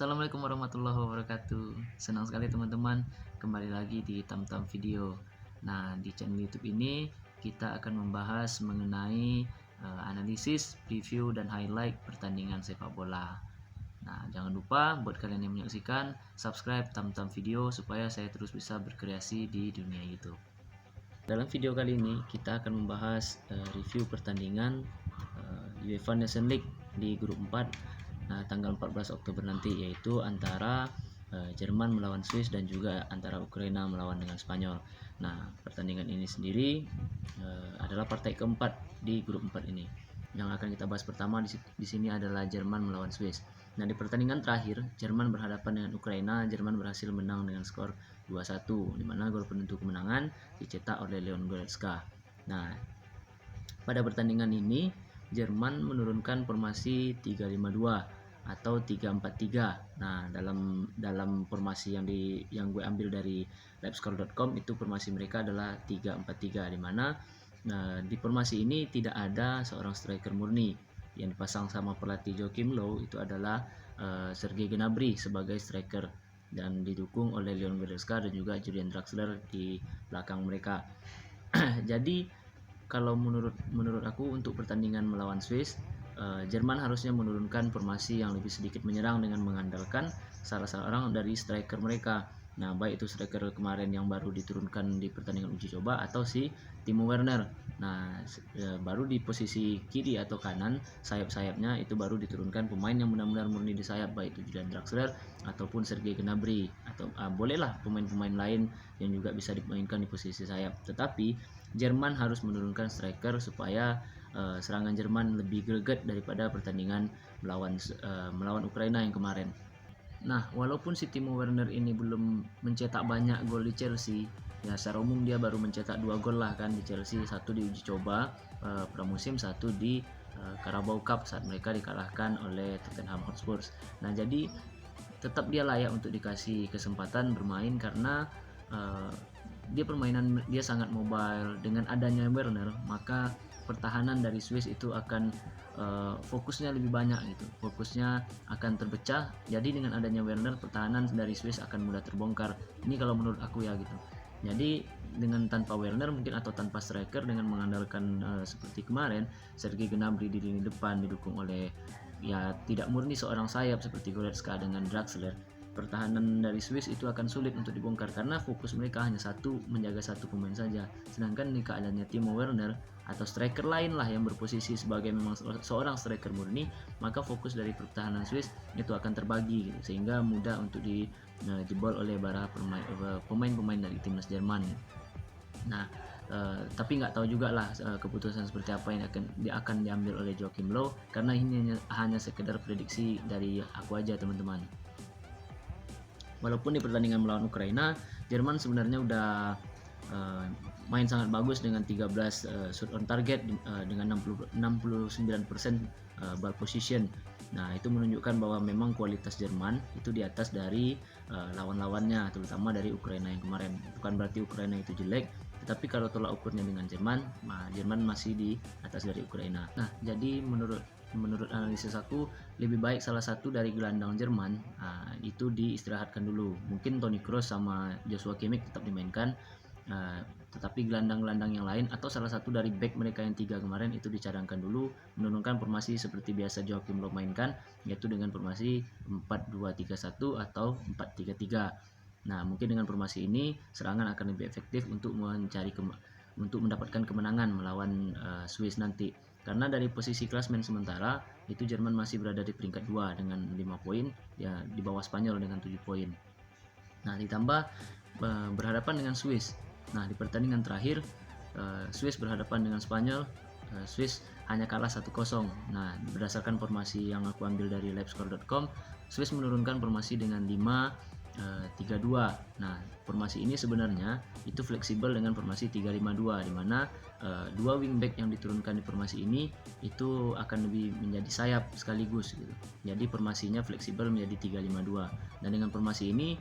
Assalamualaikum warahmatullahi wabarakatuh. Senang sekali teman-teman kembali lagi di Tamtam Video. Nah, di channel YouTube ini kita akan membahas mengenai analisis, review dan highlight pertandingan sepak bola. Nah, jangan lupa buat kalian yang menyaksikan subscribe Tamtam Video supaya saya terus bisa berkreasi di dunia YouTube. Dalam video kali ini kita akan membahas review pertandingan UEFA Nations League di grup 4 tanggal 14 Oktober nanti, yaitu antara Jerman melawan Swiss dan juga antara Ukraina melawan dengan Spanyol. Nah, pertandingan ini sendiri adalah partai keempat di grup 4 ini. Yang akan kita bahas pertama di sini adalah Jerman melawan Swiss. Nah, di pertandingan terakhir Jerman berhadapan dengan Ukraina, Jerman berhasil menang dengan skor 2-1, di mana gol penentu kemenangan dicetak oleh Leon Goretzka. Nah, pada pertandingan ini Jerman menurunkan formasi 3-5-2 atau 3-4-3. Nah, dalam formasi yang gue ambil dari livescore.com itu formasi mereka adalah 3-4-3, di mana di formasi ini tidak ada seorang striker murni. Yang dipasang sama pelatih Joachim Löw itu adalah Sergei Gnabry sebagai striker dan didukung oleh Leon Goretzka dan juga Julian Draxler di belakang mereka. Jadi kalau menurut aku untuk pertandingan melawan Swiss, Jerman harusnya menurunkan formasi yang lebih sedikit menyerang dengan mengandalkan salah seorang dari striker mereka. Nah, baik itu striker kemarin yang baru diturunkan di pertandingan uji coba atau si Timo Werner. Nah, baru di posisi kiri atau kanan sayap-sayapnya itu baru diturunkan pemain yang benar-benar murni di sayap, baik itu Julian Draxler ataupun Sergei Gnabry, atau bolehlah pemain-pemain lain yang juga bisa dimainkan di posisi sayap. Tetapi Jerman harus menurunkan striker supaya serangan Jerman lebih greget daripada pertandingan melawan Ukraina yang kemarin. Nah, walaupun si Timo Werner ini belum mencetak banyak gol di Chelsea, ya secara umum dia baru mencetak 2 gol lah kan di Chelsea, satu di uji coba pramusim, satu di Carabao Cup saat mereka dikalahkan oleh Tottenham Hotspur. Nah, jadi tetap dia layak untuk dikasih kesempatan bermain karena dia sangat mobile. Dengan adanya Werner, maka pertahanan dari Swiss itu akan fokusnya lebih banyak gitu, fokusnya akan terpecah. Jadi dengan adanya Werner, pertahanan dari Swiss akan mudah terbongkar. Ini kalau menurut aku ya gitu. Jadi dengan tanpa Werner mungkin atau tanpa striker, dengan mengandalkan seperti kemarin Sergei Gnabry di lini depan didukung oleh ya tidak murni seorang sayap seperti Goretzka dengan Draxler, pertahanan dari Swiss itu akan sulit untuk dibongkar karena fokus mereka hanya menjaga satu pemain saja. Sedangkan di keadaannya Timo Werner atau striker lain lah yang berposisi sebagai memang seorang striker murni, maka fokus dari pertahanan Swiss itu akan terbagi gitu, sehingga mudah untuk dijebol oleh para pemain-pemain dari timnas Jerman. Nah, tapi nggak tahu juga lah keputusan seperti apa yang akan diambil oleh Joachim Löw, karena ini hanya sekedar prediksi dari aku aja teman-teman. Walaupun di pertandingan melawan Ukraina, Jerman sebenarnya udah main sangat bagus dengan 13 shoot on target dengan 69% ball position. Nah, itu menunjukkan bahwa memang kualitas Jerman itu di atas dari lawan-lawannya, terutama dari Ukraina yang kemarin. Bukan berarti Ukraina itu jelek, tetapi kalau tolak ukurnya dengan Jerman, Jerman masih di atas dari Ukraina. Nah, jadi menurut analisis aku, lebih baik salah satu dari gelandang Jerman itu diistirahatkan dulu. Mungkin Toni Kroos sama Joshua Kimmich tetap dimainkan, tetapi gelandang-gelandang yang lain atau salah satu dari back mereka yang 3 kemarin itu dicadangkan dulu, menurunkan formasi seperti biasa Joachim Löw mainkan, yaitu dengan formasi 4-2-3-1 atau 4-3-3. Nah, mungkin dengan formasi ini serangan akan lebih efektif untuk mendapatkan kemenangan melawan Swiss nanti. Karena dari posisi klasmen sementara itu Jerman masih berada di peringkat 2 dengan 5 poin, ya di bawah Spanyol dengan 7 poin. Nah, ditambah berhadapan dengan Swiss. Nah, di pertandingan terakhir Swiss berhadapan dengan Spanyol, Swiss hanya kalah 1-0. Nah, berdasarkan formasi yang aku ambil dari livescore.com, Swiss menurunkan formasi dengan 5-3-2. Nah, formasi ini sebenarnya itu fleksibel dengan formasi 3-5-2, di mana 2 wingback yang diturunkan di formasi ini itu akan lebih menjadi sayap sekaligus gitu. Jadi formasinya fleksibel menjadi 3-5-2. Dan dengan formasi ini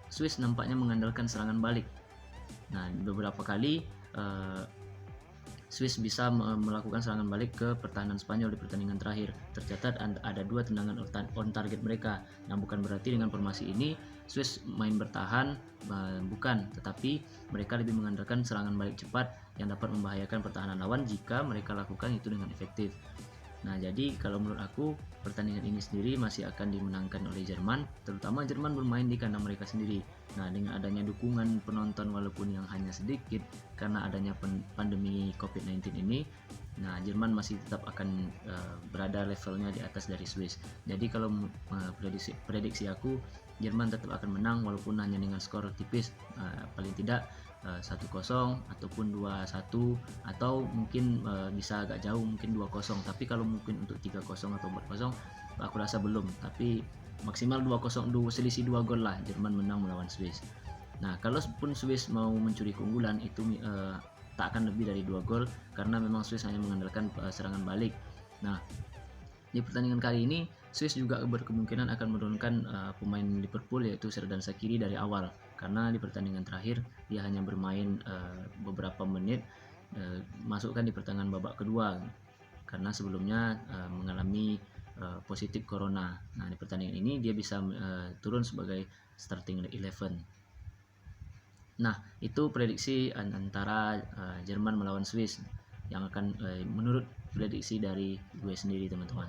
Swiss nampaknya mengandalkan serangan balik. Nah, beberapa kali Swiss bisa melakukan serangan balik ke pertahanan Spanyol di pertandingan terakhir. Tercatat ada 2 tendangan on target mereka. Nah, bukan berarti dengan formasi ini Swiss main bertahan, bukan, tetapi mereka lebih mengandalkan serangan balik cepat yang dapat membahayakan pertahanan lawan jika mereka lakukan itu dengan efektif. Nah, jadi kalau menurut aku pertandingan ini sendiri masih akan dimenangkan oleh Jerman, terutama Jerman bermain di kandang mereka sendiri. Nah, dengan adanya dukungan penonton walaupun yang hanya sedikit karena adanya pandemi COVID-19 ini, nah Jerman masih tetap akan berada levelnya di atas dari Swiss. Jadi kalau prediksi aku, Jerman tetap akan menang walaupun hanya dengan skor tipis, paling tidak 1-0 ataupun 2-1, atau mungkin bisa agak jauh mungkin 2-0. Tapi kalau mungkin untuk 3-0 atau 4-0 aku rasa belum, tapi maksimal 2-0, selisih 2 gol lah Jerman menang melawan Swiss. Nah, kalaupun Swiss mau mencuri keunggulan itu tak akan lebih dari 2 gol karena memang Swiss hanya mengandalkan serangan balik. Nah, di pertandingan kali ini Swiss juga berkemungkinan akan menurunkan pemain Liverpool yaitu Xherdan Shaqiri dari awal, karena di pertandingan terakhir dia hanya bermain beberapa menit, masukkan di pertengahan babak kedua karena sebelumnya mengalami positif corona. Nah, di pertandingan ini dia bisa turun sebagai starting 11. Nah, itu prediksi antara Jerman melawan Swiss yang akan menurut prediksi dari gue sendiri, teman-teman.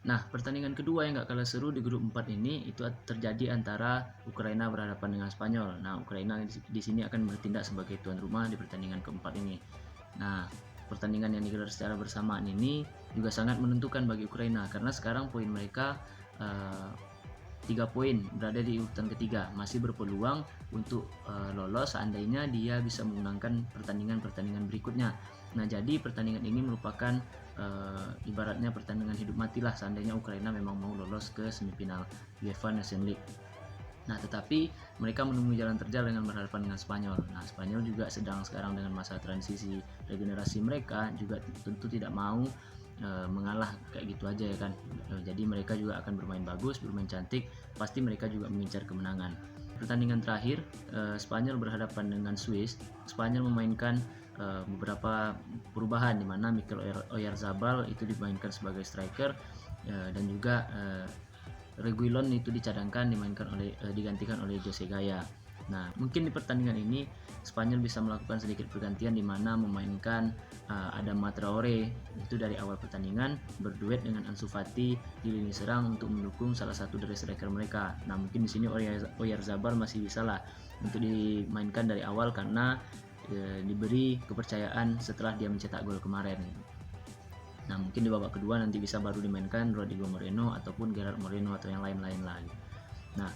Nah, pertandingan kedua yang gak kalah seru di grup 4 ini itu terjadi antara Ukraina berhadapan dengan Spanyol. Nah, Ukraina di sini akan bertindak sebagai tuan rumah di pertandingan keempat ini. Nah, pertandingan yang digelar secara bersamaan ini juga sangat menentukan bagi Ukraina karena sekarang poin mereka 3 poin, berada di urutan ketiga, masih berpeluang untuk lolos seandainya dia bisa memenangkan pertandingan-pertandingan berikutnya. Nah, jadi pertandingan ini merupakan ibaratnya pertandingan hidup mati lah seandainya Ukraina memang mau lolos ke semifinal UEFA Nations League. Nah, tetapi mereka menemui jalan terjal dengan berhadapan dengan Spanyol. Nah, Spanyol juga sedang sekarang dengan masa transisi regenerasi, mereka juga tentu tidak mau mengalah kayak gitu aja ya kan. Jadi mereka juga akan bermain bagus, bermain cantik, pasti mereka juga mengincar kemenangan. Pertandingan terakhir Spanyol berhadapan dengan Swiss. Spanyol memainkan beberapa perubahan di mana Mikel Oyarzabal itu dimainkan sebagai striker dan juga Reguilon itu dicadangkan digantikan oleh Jose Gaya. Nah, mungkin di pertandingan ini Spanyol bisa melakukan sedikit pergantian di mana memainkan Adama Traore itu dari awal pertandingan berduet dengan Ansu Fati di lini serang untuk mendukung salah satu dari striker mereka. Nah, mungkin di sini Oyarzabal masih bisa lah untuk dimainkan dari awal karena diberi kepercayaan setelah dia mencetak gol kemarin. Nah, mungkin di babak kedua nanti bisa baru dimainkan Rodrigo Moreno ataupun Gerard Moreno atau yang lain-lain lagi. Nah,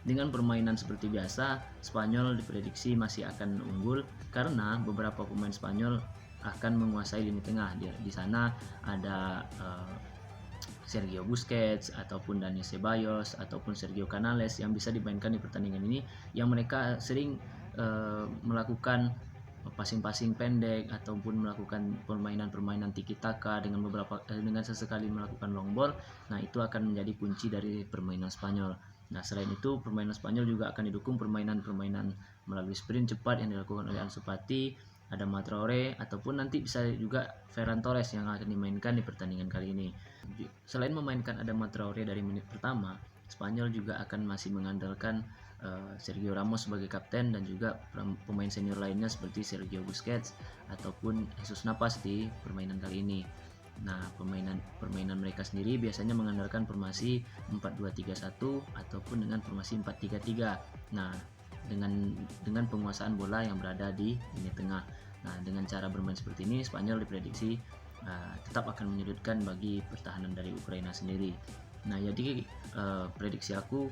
dengan permainan seperti biasa, Spanyol diprediksi masih akan unggul karena beberapa pemain Spanyol akan menguasai lini tengah. Di sana ada Sergio Busquets ataupun Dani Ceballos ataupun Sergio Canales yang bisa dimainkan di pertandingan ini, yang mereka sering melakukan passing-passing pendek ataupun melakukan permainan tiki taka dengan sesekali melakukan long ball. Nah, itu akan menjadi kunci dari permainan Spanyol. Nah, selain itu permainan Spanyol juga akan didukung permainan melalui sprint cepat yang dilakukan oleh Ansu Fati, Adama Traore, ataupun nanti bisa juga Ferran Torres yang akan dimainkan di pertandingan kali ini. Selain memainkan Adama Traore dari menit pertama, Spanyol juga akan masih mengandalkan Sergio Ramos sebagai kapten dan juga pemain senior lainnya seperti Sergio Busquets ataupun Jesus Navas di permainan kali ini. Nah, permainan mereka sendiri biasanya mengandalkan formasi 4-2-3-1 ataupun dengan formasi 4-3-3. Nah, dengan penguasaan bola yang berada di lini tengah. Nah, dengan cara bermain seperti ini Spanyol diprediksi tetap akan menyulitkan bagi pertahanan dari Ukraina sendiri. Nah, jadi prediksi aku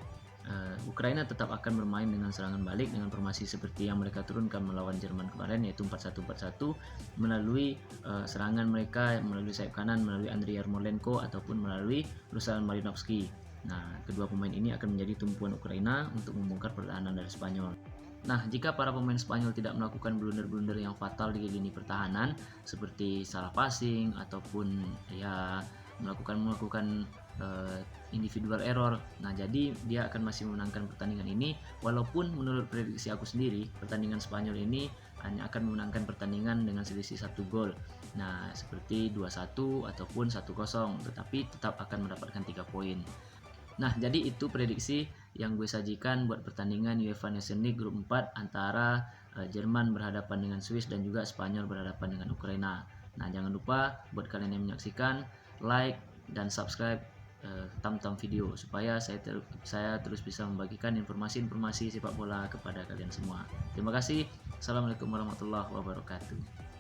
Ukraina tetap akan bermain dengan serangan balik dengan formasi seperti yang mereka turunkan melawan Jerman kemarin, yaitu 4-1-4-1 melalui serangan mereka melalui sayap kanan melalui Andriy Yarmolenko ataupun melalui Ruslan Malinovsky. Nah, kedua pemain ini akan menjadi tumpuan Ukraina untuk membongkar pertahanan dari Spanyol. Nah, jika para pemain Spanyol tidak melakukan blunder-blunder yang fatal di lini pertahanan seperti salah passing ataupun ya melakukan individual error, nah jadi dia akan masih memenangkan pertandingan ini. Walaupun menurut prediksi aku sendiri pertandingan Spanyol ini hanya akan memenangkan pertandingan dengan selisih 1 gol. Nah, seperti 2-1 ataupun 1-0, tetapi tetap akan mendapatkan 3 poin. Nah, jadi itu prediksi yang gue sajikan buat pertandingan UEFA Nations League grup 4 antara Jerman berhadapan dengan Swiss dan juga Spanyol berhadapan dengan Ukraina. Nah, jangan lupa buat kalian yang menyaksikan, like dan subscribe Tam-Tam Video supaya saya terus bisa membagikan informasi-informasi sepak bola kepada kalian semua. Terima kasih. Assalamualaikum warahmatullahi wabarakatuh.